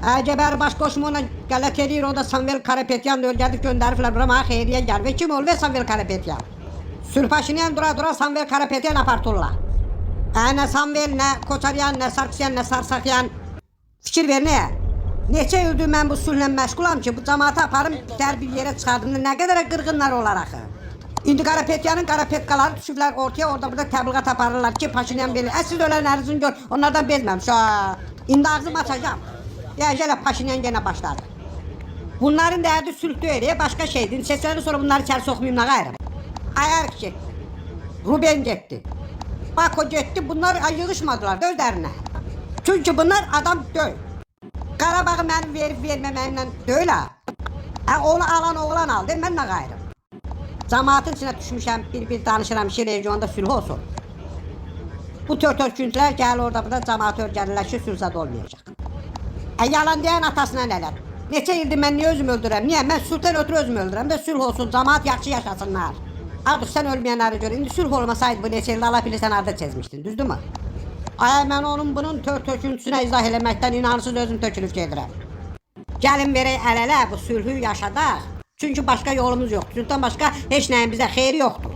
Əcəbər baş qoşumuna qələt eləyir, o da Samvel Karapetyan öldürüb göndəriblər bura mənə xeyriyyə gəlir. Kim olur ve Samvel Karapetyan? Sülpaşinyan dura Samvel Karapetyan apartırlar. Nə Samvel, nə Koçaryan, nə Sarkisyan, nə Sarsakyan. Fikir ver nəyə? Neçə ildir mən bu sülhlə məşğulam ki, bu cəmaatı aparım, bir yerə çıxardım. Nə qədər qırğınlar olar axı. İndi Karapetyanın Karapetkaları düşüblər ortaya, orada burada təbliğat aparırlar ki, Paşinyan belə. Siz ölənlərinizin gör, onlardan bezməmiş. İndi ağzımı açacağım. Deyəcəklər Paşinyan yenə başladı. Bunların dərdi sülh deyil, başqa şeydir. Seçiləndən sonra bunları içəri soxmayayım, nə qayrım? Ayark getdi. Ruben getdi. Bako getdi, bunlar yığışmadılar da özlərinə. Çünki bunlar adam deyil. Qarabağı mənim verib verməməyimlə deyil ha. Onu alan oğlan aldı, mən nə qayrım? Cəmaatın içine düşmüşəm, bir danışıram ki, regionda sülh olsun. Bu tör-törküntülər gəlir orada burada cəmaat örgənirlər ki, sülhzad olmayacaq. Yalan deyən atasına nələr? Neçə ildir mən niyə özümü öldürürəm? Niyə? Mən sülhdən ötürü özümü öldürürəm və sülh olsun, cəmaat yaxşı yaşasınlar. Artıq sən ölməyənləri gör. İndi sülh olmasaydı bu neçə ildə Allah bilir sən arada çezmişdin, düzdür mü? Mən onun bunun tör-töküntüsünə izah eləməkdən inansız özüm tökülüb gedirəm. Gəlin verək əl-ələ bu sülhü yaşadaq. Çünki başqa yolumuz yoxdur. Sülhdən başqa heç nəyin bizə xeyri yoxdur.